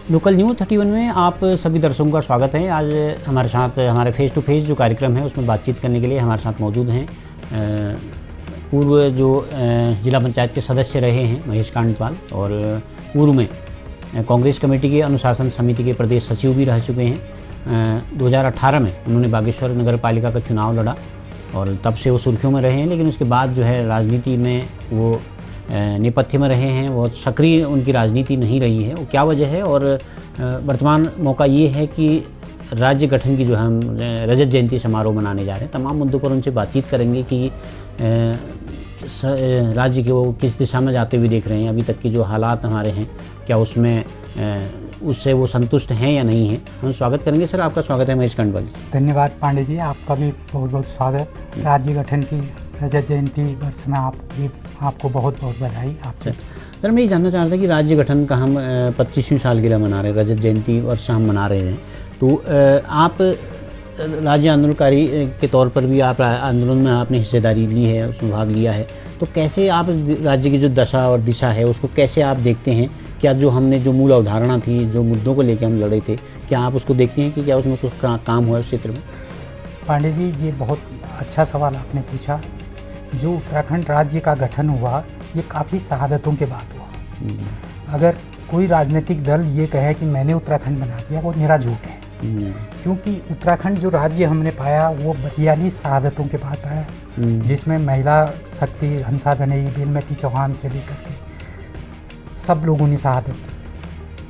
Local news 31 में आप सभी दर्शकों का स्वागत है। आज हमारे साथ हमारे फेस टू फेस जो कार्यक्रम है उसमें बातचीत करने के लिए हमारे साथ मौजूद हैं पूर्व जो जिला पंचायत के सदस्य रहे हैं महेश कांडपाल, और पूर्व में कांग्रेस कमेटी के अनुशासन समिति के प्रदेश सचिव भी रह चुके हैं। 2018 में उन्होंने बागेश्वर नगर पालिका का चुनाव लड़ा और तब से वो सुर्खियों में रहे हैं, लेकिन उसके बाद जो है राजनीति में वो नेपथ्य में रहे हैं। बहुत सक्रिय उनकी राजनीति नहीं रही है। वो क्या वजह है, और वर्तमान मौका ये है कि राज्य गठन की जो हम रजत जयंती समारोह मनाने जा रहे हैं, तमाम मुद्दों पर उनसे बातचीत करेंगे कि राज्य के वो किस दिशा में जाते हुए देख रहे हैं। अभी तक की जो हालात हमारे हैं, क्या उसमें उससे वो संतुष्ट हैं या नहीं हैं। हम स्वागत करेंगे। सर, आपका स्वागत है महेश कांडपाल। धन्यवाद पांडे जी, आपका भी बहुत बहुत स्वागत। राज्य गठन की रजत जयंती वर्ष में आपको बहुत बहुत बधाई। आपके सर, मैं ये जानना चाहता था कि राज्य गठन का हम 25वीं सालगिरह मना रहे हैं, रजत जयंती वर्ष हम मना रहे हैं, तो आप राज्य आंदोलनकारी के तौर पर भी आप आंदोलन में आपने हिस्सेदारी ली है, उसमें भाग लिया है, तो कैसे आप राज्य की जो दशा और दिशा है उसको कैसे आप देखते हैं? क्या जो हमने जो मूल अवधारणा थी, जो मुद्दों को लेकर हम लड़े थे, क्या आप उसको देखते हैं कि क्या उसमें कुछ काम हुआ उस क्षेत्र में? पांडे जी, ये बहुत अच्छा सवाल आपने पूछा। जो उत्तराखंड राज्य का गठन हुआ, ये काफ़ी शहादतों के बाद हुआ। अगर कोई राजनीतिक दल ये कहे कि मैंने उत्तराखंड बना दिया, वो मेरा झूठ है। क्योंकि उत्तराखंड जो राज्य हमने पाया वो 42 शहादतों के बाद पाया, जिसमें महिला शक्ति हंसा दनेई, बेलमती चौहान से लेकर के सब लोगों ने शहादत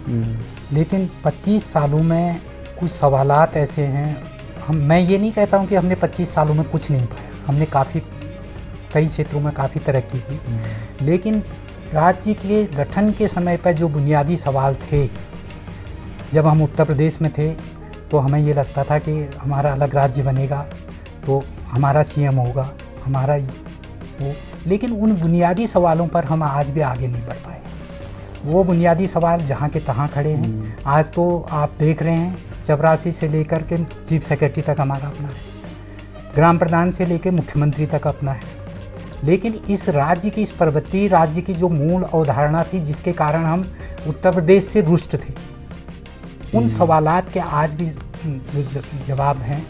दी। लेकिन 25 सालों में कुछ सवालात ऐसे हैं, मैं ये नहीं कहता हूँ कि हमने 25 सालों में कुछ नहीं पाया, हमने कई क्षेत्रों में काफ़ी तरक्की की। लेकिन राज्य के गठन के समय पर जो बुनियादी सवाल थे, जब हम उत्तर प्रदेश में थे तो हमें ये लगता था कि हमारा अलग राज्य बनेगा तो हमारा सीएम होगा, हमारा वो, लेकिन उन बुनियादी सवालों पर हम आज भी आगे नहीं बढ़ पाए। वो बुनियादी सवाल जहाँ के तहाँ खड़े हैं। आज तो आप देख रहे हैं, चपरासी से लेकर के चीफ सेक्रेटरी तक हमारा अपना है, ग्राम प्रधान से लेकर मुख्यमंत्री तक अपना है। लेकिन इस राज्य की, इस पर्वतीय राज्य की जो मूल अवधारणा थी, जिसके कारण हम उत्तर प्रदेश से रुष्ट थे, उन सवालात के आज भी जो जवाब हैं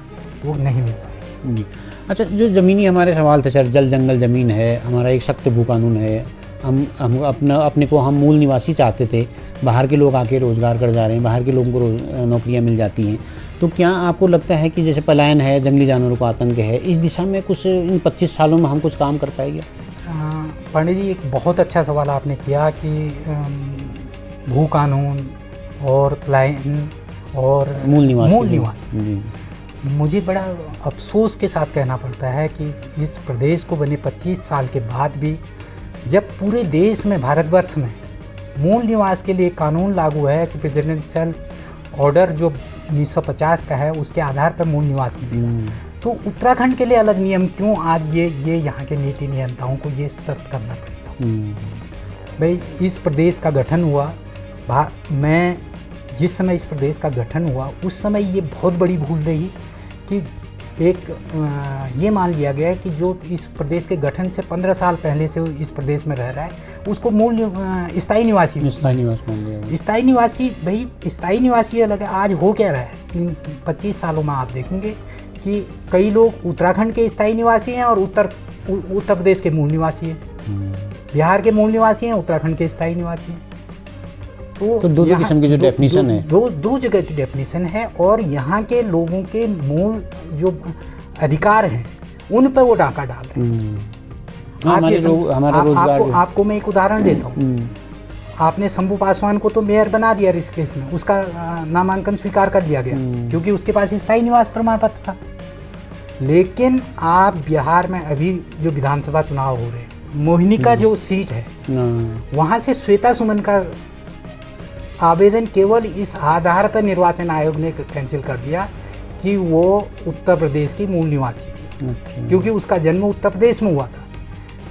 वो नहीं मिल पाए। अच्छा, जो ज़मीनी हमारे सवाल थे सर, जल जंगल ज़मीन है, हमारा एक सख्त भू कानून है, हम अपने को हम मूल निवासी चाहते थे, बाहर के लोग आके रोज़गार कर जा रहे हैं, बाहर के लोगों को नौकरियां मिल जाती हैं, तो क्या आपको लगता है कि जैसे पलायन है, जंगली जानवरों का आतंक है, इस दिशा में कुछ इन 25 सालों में हम कुछ काम कर पाएंगे? पांडे जी, एक बहुत अच्छा सवाल आपने किया कि भू कानून और पलायन और मूल निवास। मुझे बड़ा अफसोस के साथ कहना पड़ता है कि इस प्रदेश को बने 25 साल के बाद भी, जब पूरे देश में, भारतवर्ष में मूल निवास के लिए कानून लागू है कि प्रेसिडेंशियल ऑर्डर जो 1950 का है उसके आधार पर मूल निवास मिलेगा, तो उत्तराखंड के लिए अलग नियम क्यों? आज ये यहाँ के नीति नियंताओं को ये स्पष्ट करना पड़ेगा। भाई, इस प्रदेश का गठन हुआ, मैं जिस समय इस प्रदेश का गठन हुआ उस समय ये बहुत बड़ी भूल रही कि ये मान लिया गया कि जो इस प्रदेश के गठन से 15 साल पहले से इस प्रदेश में रह रहा है उसको मूल स्थायी निवासी मान लिया। स्थायी निवासी, भाई स्थायी निवासी अलग है। आज हो क्या रहा है इन 25 सालों में? आप देखेंगे कि कई लोग उत्तराखंड के स्थायी निवासी हैं और उत्तर प्रदेश के मूल निवासी हैं, बिहार के मूल निवासी हैं, उत्तराखंड के स्थायी निवासी हैं। तो दो किस्म की जो डेफिनेशन है, दो जगह की डेफिनेशन है, और यहाँ के लोगों के मूल जो अधिकार हैं उन पर वो डाका डाल रहे हैं। आपको मैं एक उदाहरण देता हूँ। आपने शंभू पासवान को तो मेयर बना दिया ऋषिकेश में, उसका नामांकन स्वीकार कर लिया गया क्योंकि उसके पास स्थायी निवास प्रमाण पत्र था। लेकिन आप बिहार में अभी जो विधानसभा चुनाव हो रहे हैं, मोहिनी का जो सीट है, वहाँ से श्वेता सुमन का आवेदन केवल इस आधार पर निर्वाचन आयोग ने कैंसिल कर दिया कि वो उत्तर प्रदेश की मूल निवासी है, क्योंकि उसका जन्म उत्तर प्रदेश में हुआ था।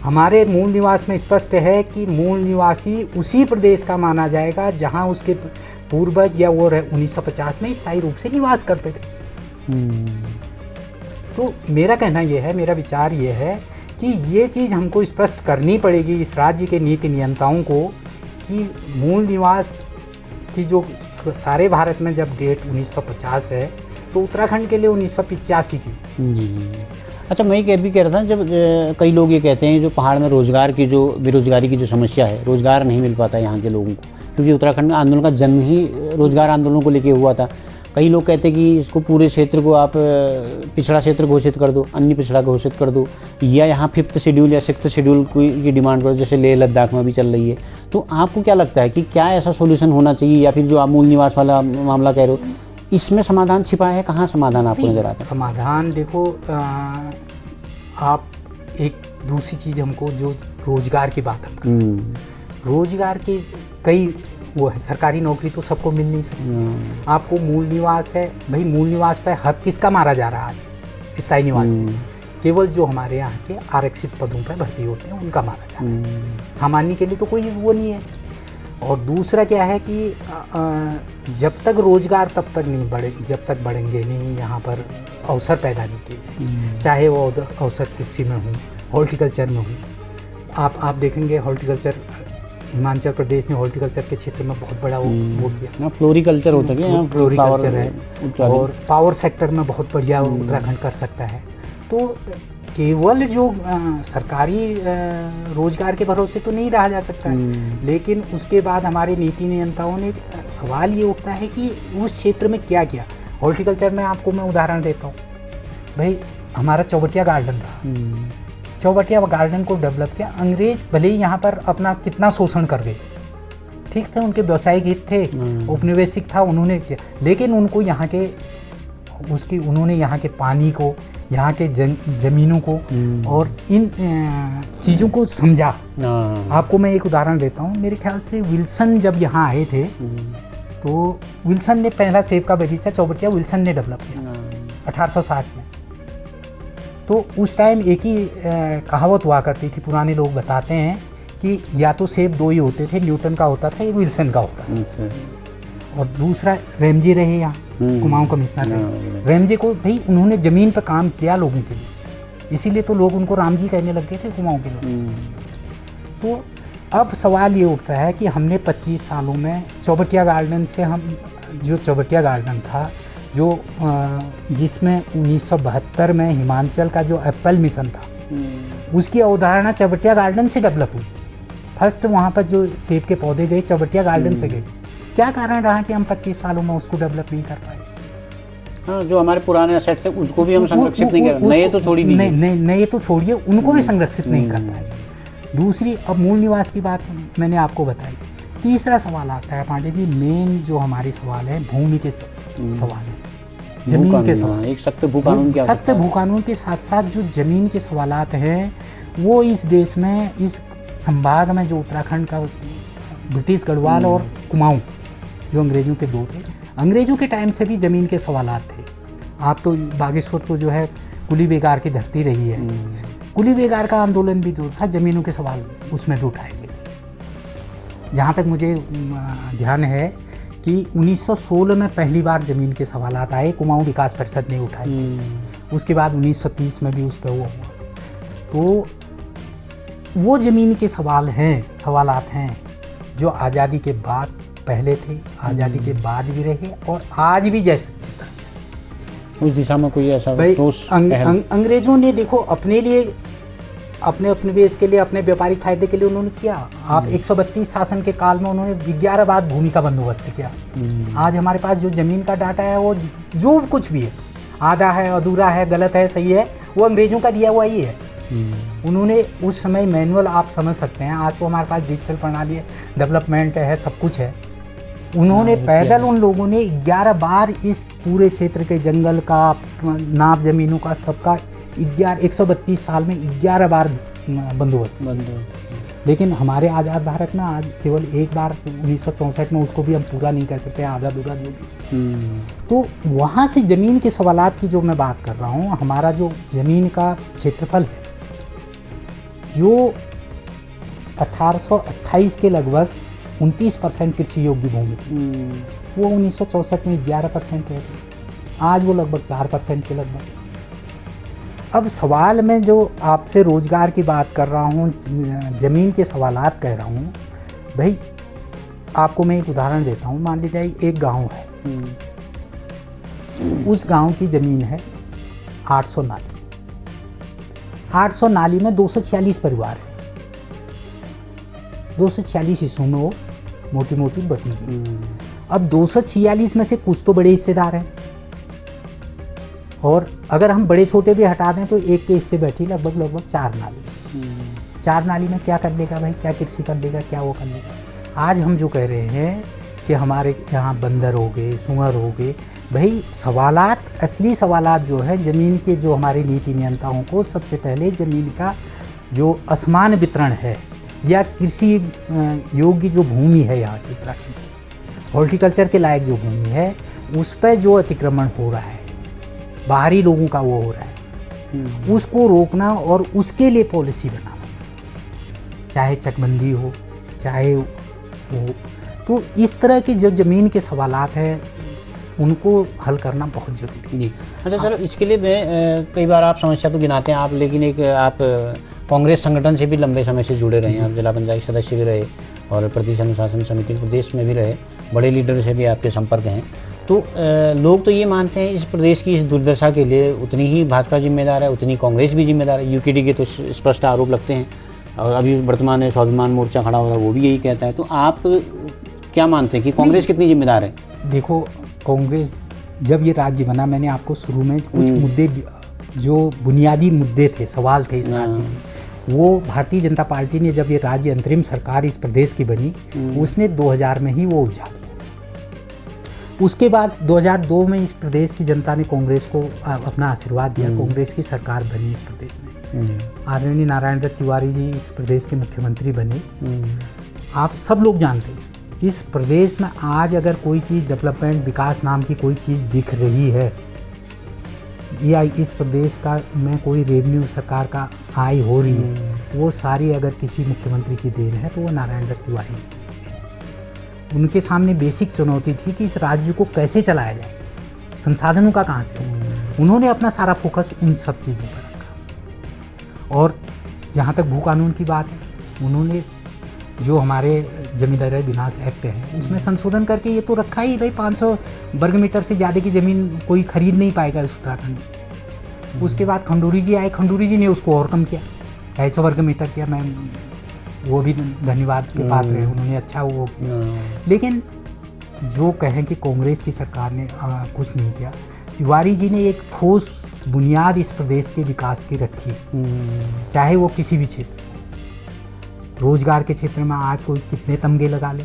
हमारे मूल निवास में स्पष्ट है कि मूल निवासी उसी प्रदेश का माना जाएगा जहां उसके पूर्वज या वो 1950 में स्थायी रूप से निवास करते थे। तो मेरा कहना यह है, मेरा विचार ये है कि ये चीज़ हमको स्पष्ट करनी पड़ेगी इस राज्य के नीति नियंताओं को कि मूल निवास की जो सारे भारत में जब डेट 1950 है तो उत्तराखंड के लिए 1985 थी। जी। अच्छा, मैं ये भी कह रहा था, जब कई लोग ये कहते हैं जो पहाड़ में रोज़गार की जो बेरोज़गारी की जो समस्या है, रोज़गार नहीं मिल पाता यहाँ के लोगों को, क्योंकि उत्तराखंड में आंदोलन का जन्म ही रोज़गार आंदोलन को लेके हुआ था। कई लोग कहते हैं कि इसको पूरे क्षेत्र को आप पिछड़ा क्षेत्र घोषित कर दो, अन्य पिछड़ा घोषित कर दो, या यहाँ 5th शेड्यूल या 6th शेड्यूल की डिमांड करो, जैसे लेह लद्दाख में भी चल रही है। तो आपको क्या लगता है कि क्या ऐसा सोल्यूशन होना चाहिए, या फिर जो आप मूल निवास वाला मामला कह रहे हो, इसमें समाधान छिपा है? कहाँ समाधान आपको नजर आता है? समाधान देखो, आप एक दूसरी चीज़ हमको जो रोजगार की बात हम करें, रोजगार के कई वो है, सरकारी नौकरी तो सबको मिल नहीं सकती। आपको मूल निवास है, भाई मूल निवास पे हक किसका मारा जा रहा है आज? स्थायी निवास से केवल जो हमारे यहाँ के आरक्षित पदों पर भर्ती होते हैं उनका मारा जा रहा है, सामान्य के लिए तो कोई वो नहीं है। और दूसरा क्या है कि जब तक रोजगार तब तक नहीं बढ़े, जब तक बढ़ेंगे नहीं यहाँ पर अवसर पैदा नहीं किए, चाहे वो अवसर कृषि में हो, हॉर्टिकल्चर में हो। आप देखेंगे हॉर्टिकल्चर, हिमाचल प्रदेश ने हॉर्टिकल्चर के क्षेत्र में बहुत बड़ा वो किया। फ्लोरिकल्चर होता है, फ्लोरिकल्चर है, और पावर सेक्टर में बहुत बढ़िया उत्तराखंड कर सकता है। तो केवल जो सरकारी रोजगार के भरोसे तो नहीं रहा जा सकता है, लेकिन उसके बाद हमारे नीति नियंताओं ने सवाल ये उठता है कि उस क्षेत्र में क्या किया। हॉर्टिकल्चर में आपको मैं उदाहरण देता हूँ, भाई हमारा चौबटिया गार्डन था, चौबटिया गार्डन को डेवलप किया अंग्रेज, भले ही यहाँ पर अपना कितना शोषण कर गए, ठीक थे, उनके व्यवसायिक हित थे, औपनिवेशिक था, उन्होंने किया, लेकिन उनको यहाँ के उन्होंने यहाँ के पानी को, यहाँ के जमीनों को और इन चीज़ों को समझा। आपको मैं एक उदाहरण देता हूँ, मेरे ख्याल से विल्सन जब यहाँ आए थे तो विल्सन ने पहला सेब का बगीचा चौबटिया विल्सन ने डेवलप किया 1860 में। तो उस टाइम एक ही कहावत हुआ करती थी, पुराने लोग बताते हैं कि या तो सेब दो ही होते थे, न्यूटन का होता था या विल्सन का होता था। और दूसरा रैमजे रहे यहाँ, कुमाऊं कमिश्नर रहे। रैमजे को भाई उन्होंने ज़मीन पर काम किया लोगों के लिए, इसीलिए तो लोग उनको राम जी कहने लग गए थे कुमाऊं के लोग। तो अब सवाल ये उठता है कि हमने 25 सालों में चौबटिया गार्डन से, हम जो चौबटिया गार्डन था जो जिसमें 1972 में हिमाचल का जो एप्पल मिशन था उसकी अवधारणा चौबटिया गार्डन से डेवलप हुई। फर्स्ट वहाँ पर जो सेब के पौधे गए चौबटिया गार्डन से गए। क्या कारण रहा कि हम 25 सालों में उसको डेवलप नहीं कर पाए? हाँ, जो हमारे पुराने असेट थे उसको भी हम संरक्षित नहीं कर, नए तो छोड़ ही दीजिए, नए तो छोड़िए, उनको भी संरक्षित नहीं कर पाए। दूसरी, अब मूल निवास की बात मैंने आपको बताई। तीसरा सवाल आता है पांडे जी, मेन जो हमारे सवाल है भूमि के सवाल है, जमीन के सवाल। एक सख्त भू कानून की सख्त भू कानून के साथ साथ जो जमीन के सवालात हैं वो इस देश में, इस संभाग में जो उत्तराखंड का ब्रिटिश गढ़वाल और कुमाऊं जो अंग्रेजों के दो थे, अंग्रेजों के टाइम से भी ज़मीन के सवालात थे। आप तो बागेश्वर तो जो है कुली बेगार की धरती रही है, कुली बेगार का आंदोलन भी जो था ज़मीनों के सवाल उसमें भी उठाए गए। जहाँ तक मुझे ध्यान है कि 1916 में पहली बार ज़मीन के सवालात आए, कुमाऊं विकास परिषद ने उठाए। उसके बाद 1930 में भी उस पर वो हुआ। तो वो ज़मीन के सवालात हैं जो आज़ादी के बाद पहले थे, आज़ादी के बाद भी रहे और आज भी जैसे उस दिशा में कोई ऐसा अंग्रेजों ने देखो अपने लिए, अपने देश के लिए, अपने व्यापारिक फायदे के लिए उन्होंने किया। आप 132 शासन के काल में उन्होंने 11 बार भूमि का बंदोबस्त किया। आज हमारे पास जो ज़मीन का डाटा है वो जो कुछ भी है, आधा है, अधूरा है, गलत है, सही है, वो अंग्रेजों का दिया हुआ ही है। उन्होंने उस समय मैनुअल, आप समझ सकते हैं, आज तो हमारे पास डिजिटल प्रणाली है, डेवलपमेंट है, सब कुछ है। उन्होंने पैदल, उन लोगों ने 11 बार इस पूरे क्षेत्र के जंगल का, नाप जमीनों का, सबका 132 साल में 11 बार बंदोबस्त। लेकिन हमारे आज़ाद भारत में आज केवल एक बार 1964 में, उसको भी हम पूरा नहीं कह सकते, आधा अधूरा जो भी। तो वहाँ से ज़मीन के सवालात की जो मैं बात कर रहा हूँ, हमारा जो ज़मीन का क्षेत्रफल है जो 1828 के लगभग 29% कृषि योग्य भूमि थी, वो 1964 में 11% रह गई। आज वो लगभग 4% के लगभग। अब सवाल में जो आपसे रोजगार की बात कर रहा हूँ, ज़मीन के सवालात कह रहा हूँ, भाई आपको मैं एक उदाहरण देता हूँ। मान लीजिए एक गांव है, उस गांव की ज़मीन है 800 नाली। 800 नाली में 246 परिवार है। 246 हिस्सों में वो मोटी मोटी बटी हुई। अब 246 में से कुछ तो बड़े हिस्सेदार हैं, और अगर हम बड़े छोटे भी हटा दें तो एक के हिस्से बैठी लगभग 4 नाली। 4 नाली में क्या कर लेगा भाई, क्या कृषि कर लेगा, क्या वो कर लेगा। आज हम जो कह रहे हैं कि हमारे यहाँ बंदर हो गए, सुअर हो गए, भाई सवालात, असली सवालात जो है ज़मीन के, जो हमारे नीति नियंताओं को सबसे पहले ज़मीन का जो असमान वितरण है या कृषि योग्य जो भूमि है यहाँ की उत्तराखंड की, हॉर्टिकल्चर के लायक जो भूमि है, उस पर जो अतिक्रमण हो रहा है, बाहरी लोगों का वो हो रहा है, उसको रोकना और उसके लिए पॉलिसी बनाना, चाहे चकबंदी हो, चाहे वो। तो इस तरह के जो ज़मीन के सवालात हैं उनको हल करना बहुत ज़रूरी है। जी अच्छा, चलो इसके लिए मैं कई बार आप समस्या तो गिनाते हैं आप, लेकिन एक आप कांग्रेस संगठन से भी लंबे समय से जुड़े रहे हैं, आप जिला पंचायत सदस्य भी रहे और प्रदेश अनुशासन समिति प्रदेश में भी रहे, बड़े लीडर से भी आपके संपर्क हैं। तो लोग तो ये मानते हैं इस प्रदेश की इस दुर्दशा के लिए उतनी ही भाजपा जिम्मेदार है, उतनी कांग्रेस भी जिम्मेदार है। यूकेडी के तो स्पष्ट आरोप लगते हैं, और अभी वर्तमान में स्वाभिमान मोर्चा खड़ा हो रहा है वो भी यही कहता है। तो आप क्या मानते हैं कि कांग्रेस कितनी जिम्मेदार है? देखो, कांग्रेस जब ये राज्य बना, मैंने आपको शुरू में कुछ मुद्दे, जो बुनियादी मुद्दे थे, सवाल थे इस राज्य के, वो भारतीय जनता पार्टी ने जब ये राज्य अंतरिम सरकार इस प्रदेश की बनी, उसने 2000 में ही वो उलझा दिया। उसके बाद 2002 में इस प्रदेश की जनता ने कांग्रेस को अपना आशीर्वाद दिया, कांग्रेस की सरकार बनी इस प्रदेश में। आदरणीय नारायण दत्त तिवारी जी इस प्रदेश के मुख्यमंत्री बने। आप सब लोग जानते हैं इस प्रदेश में आज अगर कोई चीज़ डेवलपमेंट, विकास नाम की कोई चीज़ दिख रही है, या इस प्रदेश का में कोई रेवेन्यू सरकार का आय हो रही है, वो सारी अगर किसी मुख्यमंत्री की देन है तो वो नारायण दत्त तिवारी। उनके सामने बेसिक चुनौती थी कि इस राज्य को कैसे चलाया जाए, संसाधनों का कहाँ से। उन्होंने अपना सारा फोकस उन सब चीज़ों पर रखा। और जहाँ तक भू कानून की बात है, उन्होंने जो हमारे जमींदारी विनाश एक्ट है उसमें संशोधन करके ये तो रखा ही भाई 500 वर्ग मीटर से ज़्यादा की ज़मीन कोई खरीद नहीं पाएगा इस उत्तराखंड में। उसके बाद खंडूरी जी आए, खंडूरी जी ने उसको और कम किया, 250 वर्ग मीटर किया। मैं वो भी धन्यवाद के पात्र है, उन्होंने अच्छा वो किया। लेकिन जो कहें कि कांग्रेस की सरकार ने कुछ नहीं किया, तिवारी जी ने एक ठोस बुनियाद इस प्रदेश के विकास की रखी, चाहे वो किसी भी क्षेत्र, रोजगार के क्षेत्र में आज कोई कितने तमगे लगा ले,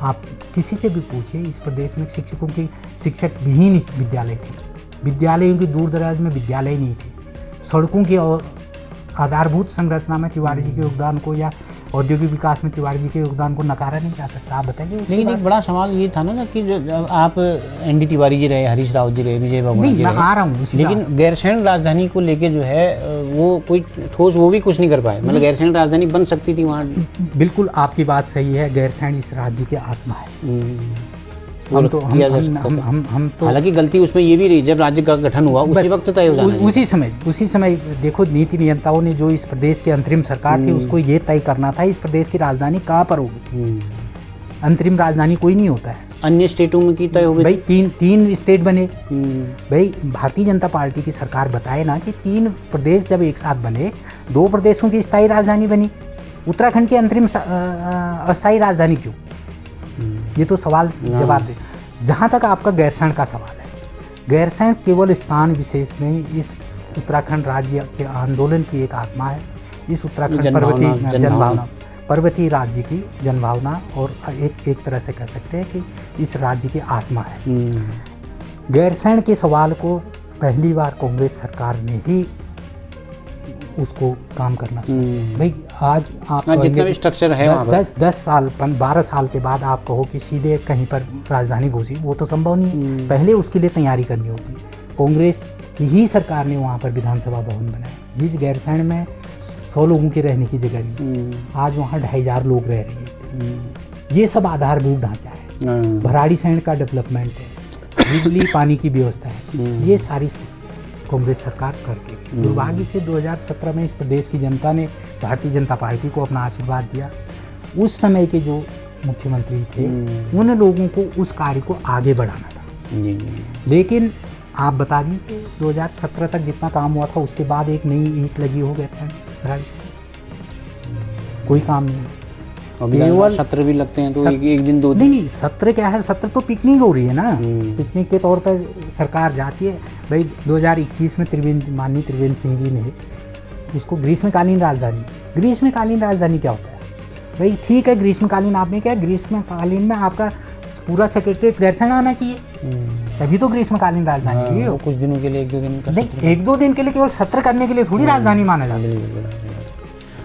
आप किसी से भी पूछिए। इस प्रदेश में शिक्षकों की शिक्षक विहीन विद्यालय थे, विद्यालयों की दूर दराज में विद्यालय नहीं थे, सड़कों की और आधारभूत संरचना में तिवारी जी के योगदान को या औद्योगिक विकास में तिवारी जी के योगदान को नकारा नहीं जा सकता। आप बताइए। लेकिन एक बड़ा सवाल ये था ना कि जो आप एनडी तिवारी जी रहे, हरीश रावत जी रहे, विजय भगवान जी रहे, आ रहा हूँ, लेकिन गैरसैंण राजधानी को लेके जो है वो कोई ठोस वो भी कुछ नहीं कर पाए। मतलब गैरसैंण राजधानी बन सकती थी वहाँ। बिल्कुल आपकी बात सही है, गैरसैंण इस राज्य की आत्मा है। हम तो हालांकि गलती उसमें ये भी रही, जब राज्य का गठन हुआ उसी वक्त तय हो जाना, उसी समय देखो नीति नियंताओं ने जो इस प्रदेश की अंतरिम सरकार थी उसको ये तय करना था इस प्रदेश की राजधानी कहाँ पर होगी। अंतरिम राजधानी कोई नहीं होता है, अन्य स्टेटों में की तय हो गई भाई। तीन स्टेट बने भाई। भारतीय जनता पार्टी की सरकार बताए ना कि 3 प्रदेश जब एक साथ बने, 2 प्रदेशों की स्थायी राजधानी बनी, उत्तराखंड की अंतरिम अस्थायी राजधानी क्यों? ये तो सवाल जवाब दे। जहाँ तक आपका गैरसैंण का सवाल है, गैरसैंण केवल स्थान विशेष नहीं, इस उत्तराखंड राज्य के आंदोलन की एक आत्मा है। इस उत्तराखंड पर्वतीय राज्य की जनभावना और एक तरह से कह सकते हैं कि इस राज्य की आत्मा है। गैरसैंण के सवाल को पहली बार कांग्रेस सरकार ने ही उसको काम करना शुरू। भाई आज आप जितना भी स्ट्रक्चर है 10 साल 12 साल के बाद आप कहो कि सीधे कहीं पर राजधानी घोषित, वो तो संभव नहीं। पहले उसके लिए तैयारी करनी होती। कांग्रेस की ही सरकार ने वहाँ पर विधानसभा भवन बनाया, जिस गैरसैंण में 100 लोगों के रहने की जगह नहीं, आज वहाँ 2500 लोग रह रहे हैं। ये सब आधारभूत ढांचा है। भराड़ीसैंण का डेवलपमेंट है, बिजली पानी की व्यवस्था है, ये सारी कांग्रेस सरकार करके। दुर्भाग्य से 2017 में इस प्रदेश की जनता ने भारतीय जनता पार्टी को अपना आशीर्वाद दिया। उस समय के जो मुख्यमंत्री थे, उन लोगों को उस कार्य को आगे बढ़ाना था। लेकिन आप बता दीजिए 2017 तक जितना काम हुआ था उसके बाद एक नई ईंट लगी हो गया, कोई काम नहीं। केवल सत्र भी लगते हैं तो एक दिन दो दिन नहीं, सत्र क्या है, सत्र तो पिकनिक हो रही है ना, पिकनिक के तौर पर सरकार जाती है। भाई 2021 में माननीय त्रिवेंद्र सिंह जी ने उसको ग्रीष्मकालीन राजधानी क्या होता है? भाई ठीक है, ग्रीष्मकालीन आपने क्या, ग्रीष्मकालीन में आपका पूरा सेक्रेटरीट दर्शन आना चाहिए, तभी तो ग्रीष्मकालीन राजधानी हो। कुछ दिनों के लिए, 1-2 दिन का नहीं, 1-2 दिन के लिए केवल सत्र करने के लिए थोड़ी राजधानी माना जाता है।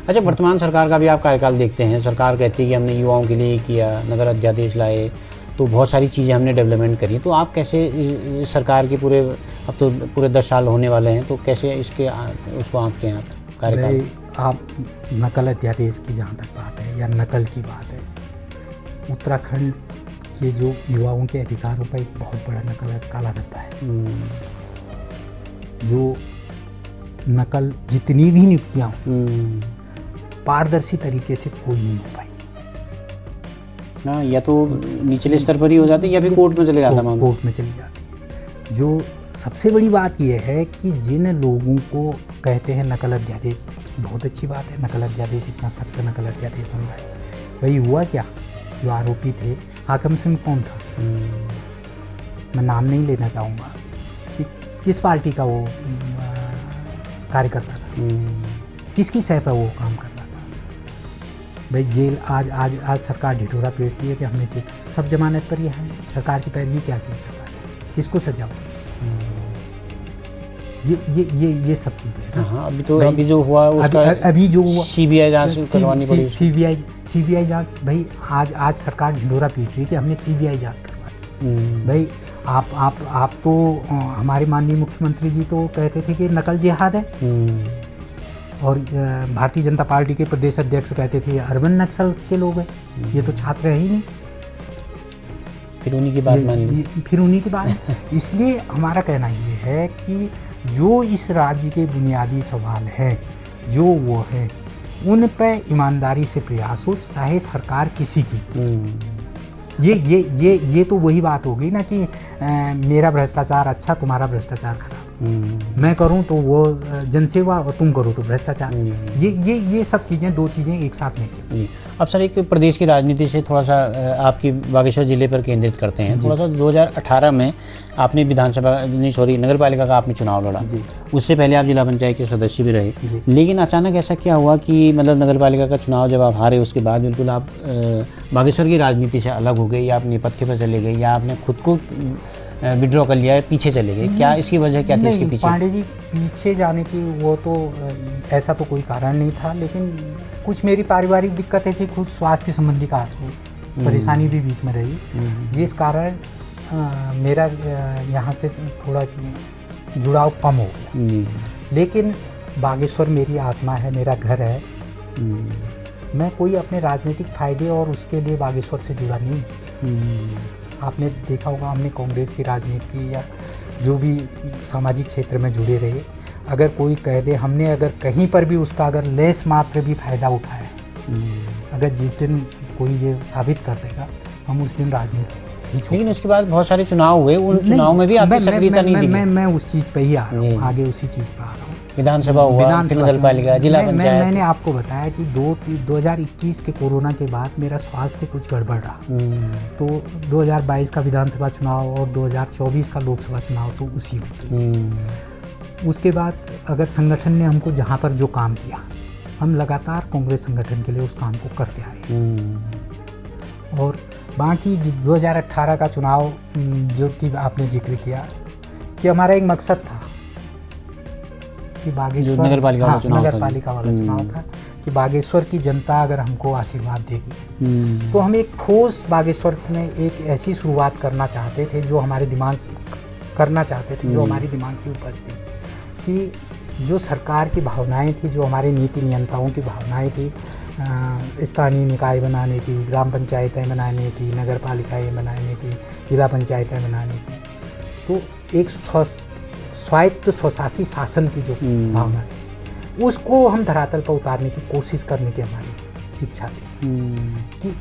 अच्छा, वर्तमान सरकार का भी आप कार्यकाल देखते हैं। सरकार कहती है कि हमने युवाओं के लिए किया, नगर अध्यादेश लाए, तो बहुत सारी चीज़ें हमने डेवलपमेंट करी। तो आप कैसे सरकार के अब तो पूरे 10 साल होने वाले हैं, तो कैसे उसको आंकते हैं आप कार्यकाल? आप नकल अध्यादेश की जहाँ तक बात है या नकल की बात है, उत्तराखंड के जो युवाओं के अधिकारों पर एक बहुत बड़ा नकल काला धब्बा है। जो नकल जितनी भी नियुक्तियाँ पारदर्शी तरीके से कोई नहीं हो पाई। हाँ, या तो निचले स्तर पर ही हो जाती है या फिर कोर्ट में चले जाता है, कोर्ट में चली जाती है। जो सबसे बड़ी बात यह है कि जिन लोगों को कहते हैं नकल अध्यादेश, बहुत अच्छी बात है, नकल अध्यादेश इतना सख्त नकल अध्यादेश हम लाए, भाई हुआ क्या? जो आरोपी थे, हाकिम सिंह कौन था? मैं नाम नहीं लेना चाहूँगा कि किस पार्टी का वो कार्यकर्ता था, किसकी सह पर वो काम कर रहा था। भाई जेल आज सरकार ढिढोरा पीटती है कि हमने जेल, सब जमानत पर ही है। सरकार की पैरवी क्या की सरकार ने, किसको सजा? ये सब चीज़ें। हाँ, अभी जो हुआ उसका अभी जो हुआ सीबीआई जांच करवानी पड़ी। सीबीआई जांच, भाई आज सरकार ढिढोरा पीट रही है कि हमने सीबीआई जांच करवाई। भाई आप तो हमारे माननीय मुख्यमंत्री जी तो कहते थे कि नकल जिहाद है, और भारतीय जनता पार्टी के प्रदेश अध्यक्ष कहते थे अर्बन नक्सल के लोग हैं, ये तो छात्र है ही नहीं। फिर उन्हीं की बात मान ली, फिर उन्हीं की बात। इसलिए हमारा कहना ये है कि जो इस राज्य के बुनियादी सवाल हैं, जो वो है, उन पर ईमानदारी से प्रयास हो, चाहे सरकार किसी की। ये तो वही बात होगी ना कि मेरा भ्रष्टाचार अच्छा, तुम्हारा भ्रष्टाचार खराब। मैं करूं तो वो जनसेवा और तुम करो तो भ्रष्टाचार। ये सब चीज़ें, दो चीज़ें एक साथ नहीं चलती। अब सर, एक प्रदेश की राजनीति से थोड़ा सा आपकी बागेश्वर जिले पर केंद्रित करते हैं। थोड़ा सा 2018 में आपने नगर पालिका का आपने चुनाव लड़ा। उससे पहले आप जिला पंचायत के सदस्य भी रहे, लेकिन अचानक ऐसा क्या हुआ कि मतलब नगर पालिका का चुनाव जब आप हारे, उसके बाद बिल्कुल आप बागेश्वर की राजनीति से अलग हो गए, या आप नेपथ्य पर चले गए, या आपने खुद को विड्रॉ कर लिया है, पीछे चले गए? क्या इसकी वजह क्या थी इसके पीछे? पांडे जी, पीछे जाने की वो तो ऐसा तो कोई कारण नहीं था, लेकिन कुछ मेरी पारिवारिक दिक्कतें थी, कुछ स्वास्थ्य संबंधी परेशानी भी बीच में रही, जिस कारण मेरा यहाँ से थोड़ा जुड़ाव कम हो गया। लेकिन बागेश्वर मेरी आत्मा है, मेरा घर है। मैं कोई अपने राजनीतिक फायदे और उसके लिए बागेश्वर से जुड़ा नहीं। आपने देखा होगा, हमने कांग्रेस की राजनीति या जो भी सामाजिक क्षेत्र में जुड़े रहे, अगर कोई कह दे, हमने अगर कहीं पर भी उसका अगर लेस मात्र भी फ़ायदा उठाया, अगर जिस दिन कोई ये साबित कर देगा, हम उस दिन राजनीति। लेकिन उसके बाद बहुत सारे चुनाव हुए, उन चुनाव में भी आपकी सक्रियता नहीं दिखी। मैं उस चीज़ पे ही आ रहा हूँ, आगे उसी चीज़ पे आ रहा हूँ। विधानसभा हुआ, नगर पालिका, जिला पंचायत। मैंने आपको बताया कि 2021 के कोरोना के बाद मेरा स्वास्थ्य कुछ गड़बड़ रहा, तो 2022 का विधानसभा चुनाव और 2024 का लोकसभा चुनाव तो उसी में चले। उसके बाद अगर संगठन ने हमको जहाँ पर जो काम किया, हम लगातार कांग्रेस संगठन के लिए उस काम को करते आए। और बाकी 2018 का चुनाव जो कि आपने जिक्र किया, कि हमारा एक मकसद था कि बागेश्वर नगर पालिका वाला चुनाव था कि बागेश्वर की जनता अगर हमको आशीर्वाद देगी, तो हम एक ठोस बागेश्वर में एक ऐसी शुरुआत करना चाहते थे जो हमारे दिमाग जो हमारी दिमाग की उपज थी, कि जो सरकार की भावनाएं थी, जो हमारे नीति नियंताओं की भावनाएं थी, स्थानीय निकाय बनाने की, ग्राम पंचायतें बनाने की, नगर पालिकाएँ बनाने की, जिला पंचायतें बनाने की, तो एक स्वायत्त स्वशासी शासन की जो भावना थी, उसको हम धरातल पर उतारने की कोशिश करने की हमारी इच्छा थी। कि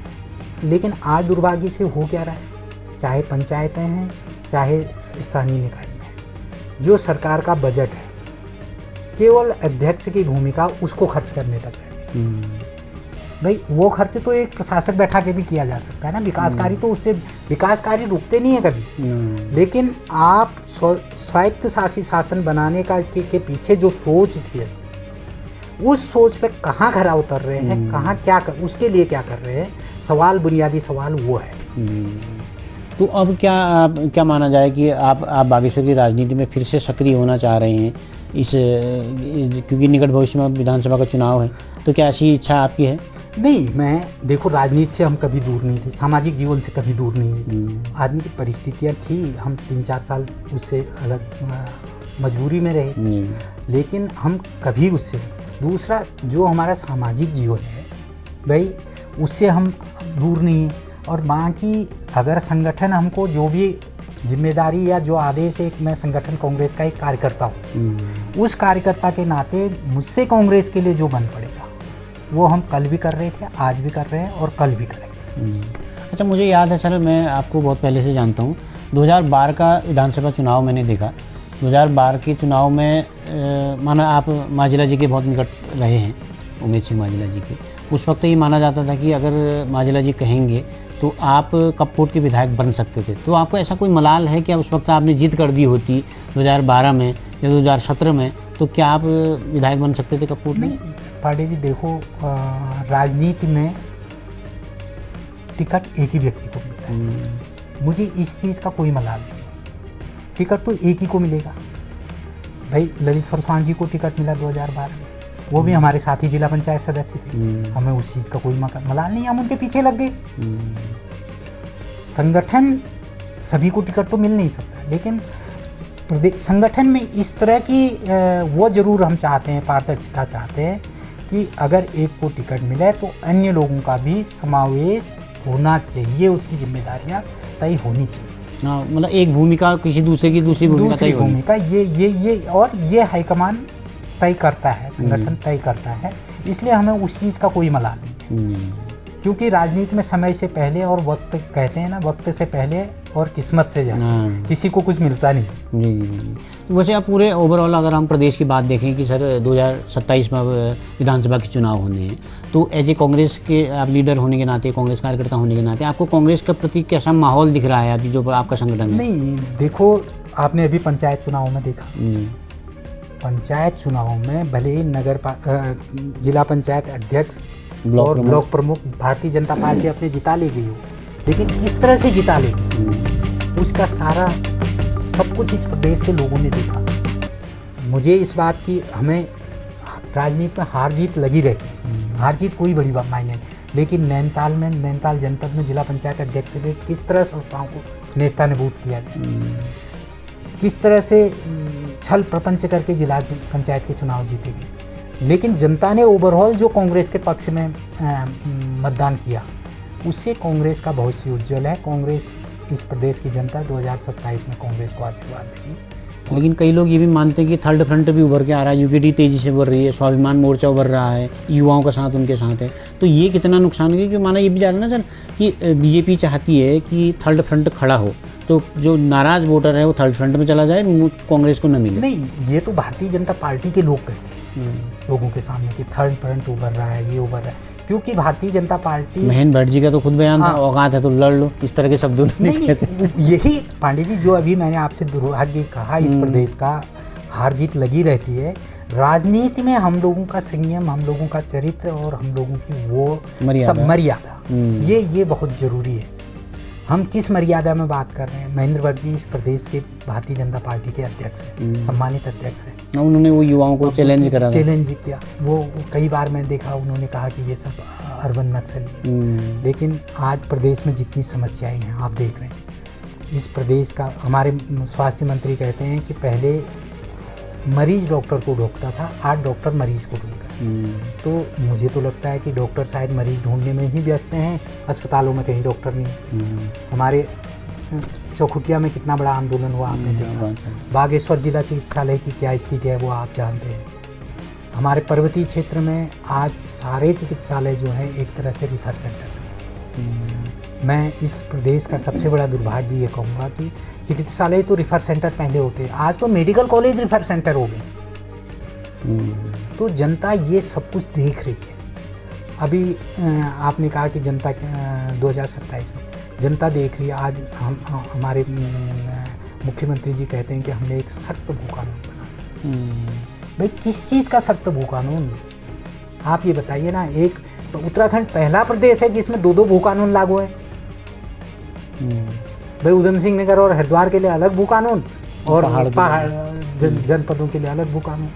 लेकिन आज दुर्भाग्य से हो क्या रहा है, चाहे पंचायतें हैं चाहे स्थानीय निकाय हैं, जो सरकार का बजट है केवल अध्यक्ष की भूमिका उसको खर्च करने तक है। भाई वो खर्च तो एक प्रशासक बैठा के भी किया जा सकता है ना, विकास कार्य तो उससे विकास कार्य रुकते नहीं है कभी। लेकिन आप स्वायत्त शासी शासन बनाने का के पीछे जो सोच थी, उस सोच पे कहाँ खरा उतर रहे हैं, कहाँ क्या उसके लिए क्या कर रहे हैं, सवाल बुनियादी सवाल वो है। तो अब क्या माना जाए कि आप बागेश्वर की राजनीति में फिर से सक्रिय होना चाह रहे हैं क्योंकि निकट भविष्य में विधानसभा का चुनाव है, तो क्या ऐसी इच्छा आपकी है? नहीं, मैं देखो राजनीति से हम कभी दूर नहीं थे, सामाजिक जीवन से कभी दूर नहीं। आदमी की परिस्थितियाँ थी, हम 3-4 साल उससे अलग मजबूरी में रहे, लेकिन हम कभी उससे दूसरा जो हमारा सामाजिक जीवन है भाई उससे हम दूर नहीं हैं। और बाकी अगर संगठन हमको जो भी जिम्मेदारी या जो आदेश है, मैं संगठन कांग्रेस का एक कार्यकर्ता हूँ, उस कार्यकर्ता के नाते मुझसे कांग्रेस के लिए जो बन पड़ेगा वो हम कल भी कर रहे थे, आज भी कर रहे हैं और कल भी करेंगे। अच्छा, मुझे याद है सर, मैं आपको बहुत पहले से जानता हूँ, 2012 का विधानसभा चुनाव मैंने देखा। 2012 के चुनाव में माना आप माजिला जी के बहुत निकट रहे हैं, उमेद सिंह माजिला जी के। उस वक्त ये माना जाता था कि अगर माजिला जी कहेंगे तो आप कपकोट के विधायक बन सकते थे। तो आपको ऐसा कोई मलाल है कि उस वक्त आपने जीत कर दी होती 2012 में या 2017 में, तो क्या आप विधायक बन सकते थे कपकोट में? नहीं पांडे जी, देखो राजनीति में टिकट एक ही व्यक्ति को मिलता है। मुझे इस चीज़ का कोई मलाल नहीं, टिकट तो एक ही को मिलेगा। भाई ललित फरसाण जी को टिकट मिला 2012 में, वो भी हमारे साथी जिला पंचायत सदस्य थे, हमें उस चीज़ का कोई मलाल नहीं, हम उनके पीछे लग गए। संगठन सभी को टिकट तो मिल नहीं सकता, लेकिन संगठन में इस तरह की वो जरूर हम चाहते हैं, पारदर्शिता चाहते हैं कि अगर एक को टिकट मिले तो अन्य लोगों का भी समावेश होना चाहिए, उसकी जिम्मेदारियां तय होनी चाहिए। हाँ, मतलब एक भूमिका किसी दूसरे की दूसरी भूमिका ये और ये हाईकमान तय करता है, संगठन तय करता है, इसलिए हमें उस चीज़ का कोई मलाल नहीं। क्योंकि राजनीति में समय से पहले और वक्त, कहते हैं ना, वक्त से पहले और किस्मत से ज़्यादा किसी को कुछ मिलता नहीं। जी। तो वैसे आप पूरे ओवरऑल अगर हम प्रदेश की बात देखें कि सर 2027 में विधानसभा के चुनाव होने हैं, तो एज ए कांग्रेस के आप लीडर होने के नाते, कांग्रेस कार्यकर्ता होने के नाते, आपको कांग्रेस के प्रति कैसा माहौल दिख रहा है अभी जो आपका संगठन है? नहीं, देखो आपने अभी पंचायत चुनाव में देखा, पंचायत चुनाव में भले ही जिला पंचायत अध्यक्ष और ब्लॉक प्रमुख भारतीय जनता पार्टी अपने जिता ले गई हो, लेकिन किस तरह से जिता ले गई उसका सारा सब कुछ इस प्रदेश के लोगों ने देखा। मुझे इस बात की, हमें राजनीति में हार जीत लगी रहती है, हार जीत कोई बड़ी बात मायने नहीं, लेकिन नैनीताल जनपद में जिला पंचायत अध्यक्ष ने किस तरह संस्थाओं को नेस्तानेबूद किया गया, किस तरह से छल प्रपंच करके जिला पंचायत के चुनाव जीते गए। लेकिन जनता ने ओवरऑल जो कांग्रेस के पक्ष में मतदान किया, उससे कांग्रेस का भविष्य उज्जवल है। कांग्रेस, इस प्रदेश की जनता 2027 में कांग्रेस को आशीर्वाद देगी। लेकिन कई लोग ये भी मानते हैं कि थर्ड फ्रंट भी उभर के आ रहा है, यूकेटी तेज़ी से उभर रही है, स्वाभिमान मोर्चा उभर रहा है, युवाओं का साथ उनके साथ है, तो ये कितना नुकसान होगी? क्योंकि माना ये भी जा रहा है ना सर कि बीजेपी चाहती है कि थर्ड फ्रंट खड़ा हो, तो जो नाराज़ वोटर है वो थर्ड फ्रंट में चला जाए, कांग्रेस को न मिले। नहीं, ये तो भारतीय जनता पार्टी के लोग कहते हैं लोगों के सामने कि थर्ड फ्रंट उभर रहा है, ये उभर रहा है, क्योंकि भारतीय जनता पार्टी, महेंद्र भट्ट जी का तो खुद बयान था, औकात है तो लड़ लो, इस तरह के शब्दों नहीं, यही पांडे जी जो अभी मैंने आपसे दुर्भाग्य कहा, इस प्रदेश का हार जीत लगी रहती है। राजनीति में हम लोगों का संयम, हम लोगों का चरित्र और हम लोगों की वो सब मर्यादा, ये बहुत जरूरी है। हम किस मर्यादा में बात कर रहे हैं? महेंद्र भट्ट जी इस प्रदेश के भारतीय जनता पार्टी के अध्यक्ष हैं, सम्मानित अध्यक्ष हैं। उन्होंने वो युवाओं को चैलेंज किया, वो कई बार मैं देखा, उन्होंने कहा कि ये सब अर्बन नक्सली है। लेकिन आज प्रदेश में जितनी समस्याएं हैं आप देख रहे हैं, इस प्रदेश का, हमारे स्वास्थ्य मंत्री कहते हैं कि पहले मरीज डॉक्टर को ढूंढता था, आज डॉक्टर मरीज को ढूंढ रहा है। तो मुझे तो लगता है कि डॉक्टर शायद मरीज ढूंढने में ही व्यस्त हैं, अस्पतालों में कहीं डॉक्टर नहीं। हमारे चौखुटिया में कितना बड़ा आंदोलन हुआ आपने देखा, बागेश्वर जिला चिकित्सालय की क्या स्थिति है वो आप जानते हैं। हमारे पर्वतीय क्षेत्र में आज सारे चिकित्सालय जो हैं एक तरह से रिफर सेंटर, मैं इस प्रदेश का सबसे बड़ा दुर्भाग्य ये कहूँगा कि चिकित्सालय तो रेफर सेंटर पहले होते, आज तो मेडिकल कॉलेज रेफर सेंटर हो गए। तो जनता ये सब कुछ देख रही है। अभी आपने कहा कि जनता 2027 में जनता देख रही है। आज हमारे मुख्यमंत्री जी कहते हैं कि हमने एक सख्त भू कानून बनाया। भाई किस चीज़ का सख्त भू कानून, आप ये बताइए ना। एक तो उत्तराखंड पहला प्रदेश है जिसमें 2 भू कानून लागू है। भाई उधम सिंह नगर और हरिद्वार के लिए अलग भू कानून और पहाड़ जनपदों के लिए अलग भू कानून।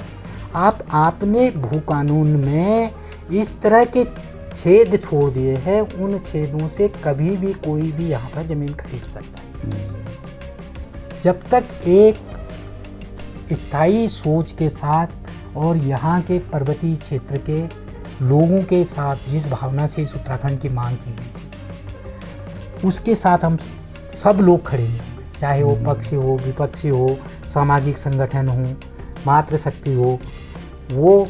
आपने भू कानून में इस तरह के छेद छोड़ दिए हैं, उन छेदों से कभी भी कोई भी यहाँ पर ज़मीन खरीद सकता है। जब तक एक स्थायी सोच के साथ और यहाँ के पर्वतीय क्षेत्र के लोगों के साथ जिस भावना से इस उत्तराखंड की मांग की गई, उसके साथ हम सब लोग खड़े नहीं होंगे, चाहे वो पक्षी हो, विपक्षी हो, सामाजिक संगठन हो, मातृशक्ति हो, वो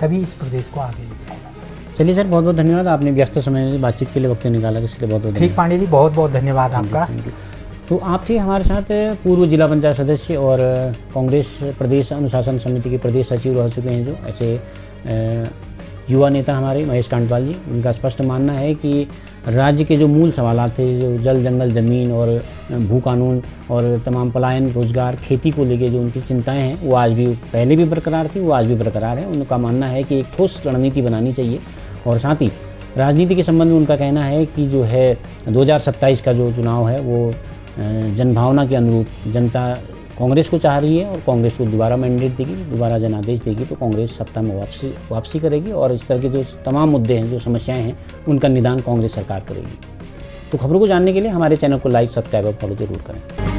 तभी इस प्रदेश को आगे ले जाएगा। चलिए सर, बहुत बहुत धन्यवाद, आपने व्यस्त समय में बातचीत के लिए वक्त निकाला, इसलिए बहुत बहुत ठीक पांडे जी, बहुत बहुत धन्यवाद आपका। तो आप थे हमारे साथ पूर्व जिला पंचायत सदस्य और कांग्रेस प्रदेश अनुशासन समिति के प्रदेश सचिव रह चुके हैं, जो ऐसे युवा नेता हमारे महेश कांडपाल जी। उनका स्पष्ट मानना है कि राज्य के जो मूल सवाल थे, जो जल जंगल ज़मीन और भू कानून और तमाम पलायन, रोजगार, खेती को लेके जो उनकी चिंताएं हैं, वो आज भी पहले भी बरकरार थी, वो आज भी बरकरार है। उनका मानना है कि एक ठोस रणनीति बनानी चाहिए और साथ ही राजनीति के संबंध में उनका कहना है कि जो है 2027 का जो चुनाव है वो जनभावना के अनुरूप जनता कांग्रेस को चाह रही है और कांग्रेस को दोबारा मैंडेट देगी, दोबारा जनादेश देगी, तो कांग्रेस सत्ता में वापसी करेगी और इस तरह के जो तमाम मुद्दे हैं, जो समस्याएं हैं, उनका निदान कांग्रेस सरकार करेगी। तो खबरों को जानने के लिए हमारे चैनल को लाइक, सब्सक्राइब और फॉलो जरूर करें।